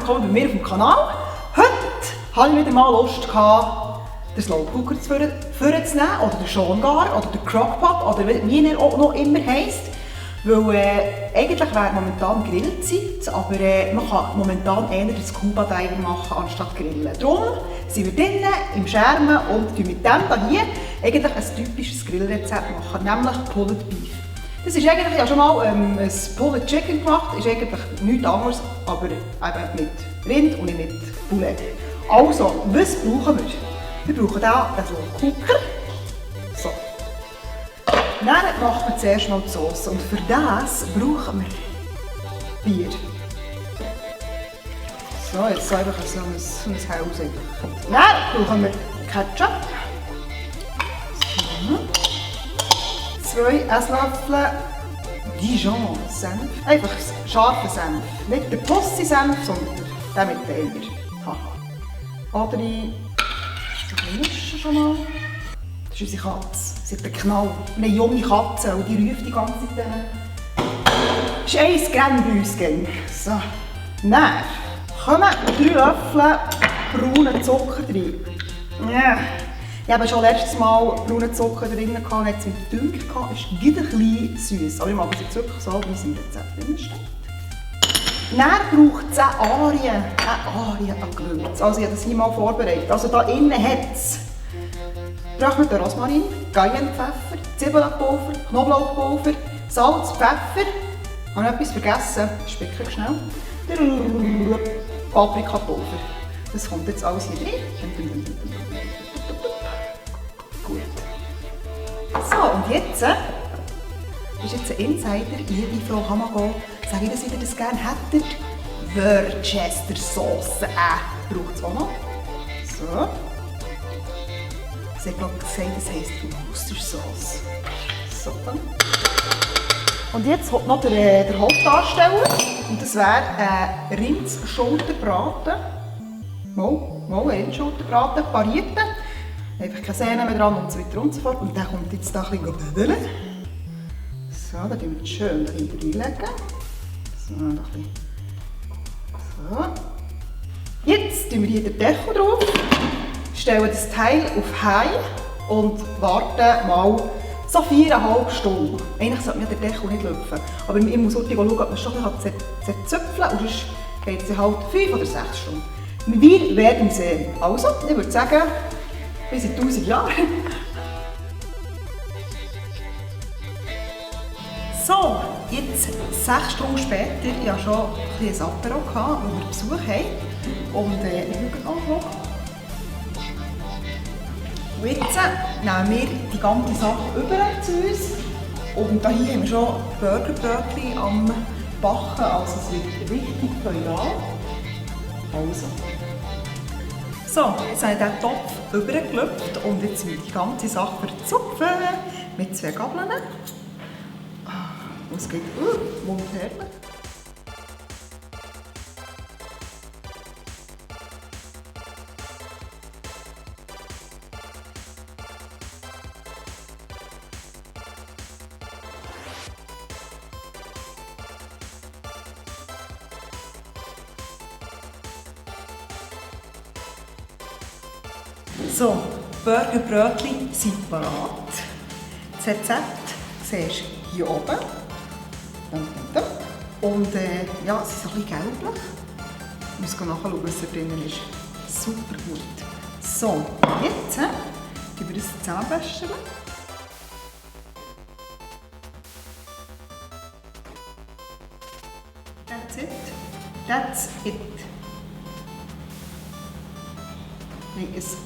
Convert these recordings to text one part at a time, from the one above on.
willkommen bei mir auf dem Kanal. Heute hatte ich wieder mal Lust, den Slow Cooker vorzunehmen, oder den Schongar, oder den Crockpot, oder wie er auch noch immer heisst. Weil eigentlich wäre momentan Grillzeit, aber man kann momentan eher das Scuba-Diver machen, anstatt grillen. Darum sind wir drinnen im Schermen und mit dem hier eigentlich ein typisches Grillrezept machen, nämlich Pulled Beef. Das ist eigentlich, ich habe schon mal ein Pulled Chicken gemacht, ist eigentlich nichts anderes, aber eben mit Rind und nicht mit Poulet. Also, was brauchen wir? Wir brauchen hier einen Cooker. So. Dann machen wir zuerst mal die Sauce und für das brauchen wir Bier. So, jetzt einfach so ein Haus. Dann brauchen wir Ketchup. So. 2 Esslöffel Dijon-Senf. Einfach scharfen Senf. Nicht der Pussy-Senf, sondern der mit Eier. Oder ich mische schon mal. Das ist unsere Katze. Sie hat einen Knall. Eine junge Katze und die ruft die ganze Zeit. Das ist ein Gramm bei uns. So. Dann kommen 3 Löffel braunen Zucker rein. Yeah. Ich hatte schon letztes Mal braunen Zucker drin, und jetzt mit Dünker. Das ist ein bisschen süß. Aber ich mag es jetzt wirklich so, wie es im Rezept drin steht. Dann braucht es eine Arie an Gewürz. Also ich habe das hier mal vorbereitet. Also hier innen hat es getrockneten Rosmarin, Cayennepfeffer, Zwiebelpulver, Knoblauchpulver, Salz, Pfeffer. Habe ich etwas vergessen? Spicken schnell. Paprikapulver. Das kommt jetzt alles hier rein. Gut. So, und jetzt ist jetzt ein Insider, liebe Frau Hamago. Sag ich, dass ihr das gerne hättet? Worcester Sauce. Braucht es auch noch. So. Sie hat gerade gesagt, das heisst Worcester Sauce. So. Und jetzt kommt noch der Hauptdarsteller. Und das wäre ein Rindsschulterbraten. Mal Rindsschulterbraten, parierte. Einfach keine Sehnen mehr dran und so weiter und so fort. Und der kommt jetzt da ein bisschen bödeln. So, dann legen wir es schön reinlegen. So, ein bisschen. So. Jetzt tun wir hier den Deckel drauf, stellen das Teil auf High und warten mal so 4,5 Stunden. Eigentlich sollte mir der Deckel nicht lüpfen, aber ich muss heute schauen, ob man es schon ein bisschen zertzöpfeln kann, und sonst geht es halt 5 oder 6 Stunden. Wir werden sehen. Also, ich würde sagen, bis in 1000 Jahren. So, jetzt 6 Stunden später, ich hatte schon ein bisschen ein Apero, wo wir Besuch haben. Und ich schaue noch. Und jetzt nehmen wir die ganze Sache über zu uns. Und hier haben wir schon Burgerbrötchen am Backen, also es wird richtig feueral. Also. So, jetzt habe ich den Topf übergelöpft und jetzt wird die ganze Sache verzupfen mit 2 Gabeln. Und es geht wunderherrlich. So, Burgerbrötchen sind parat. Das Rezept siehst du hier oben. Und ja, sie ist ein bisschen gelblich. Ich muss nachschauen, was da drin ist. Super gut. So, jetzt geben wir das zusammenwäschen. That's it. That's it. Nein, es.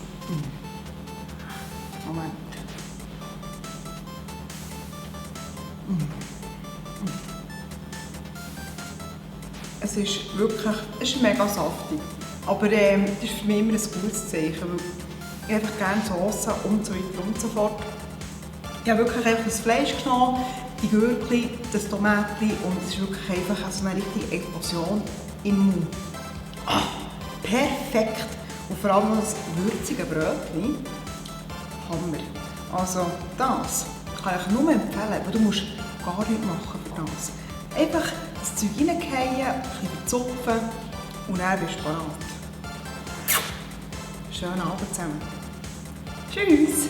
Moment. Es ist wirklich, es ist mega saftig, aber das ist für mich immer ein gutes Zeichen, weil ich einfach gerne Soße und so weiter und so fort. Ich habe wirklich einfach das Fleisch genommen, die Gürkli, das Tomatli und es ist wirklich einfach so eine richtige Explosion im Mund. Perfekt! Und vor allem das würzige Brötchen. Hammer! Also das kann ich nur empfehlen, weil du musst gar nichts machen für das. Einfach das Zeug reingehen, ein bisschen verzupfen Und dann bist du bereit. Schönen Abend zusammen. Tschüss!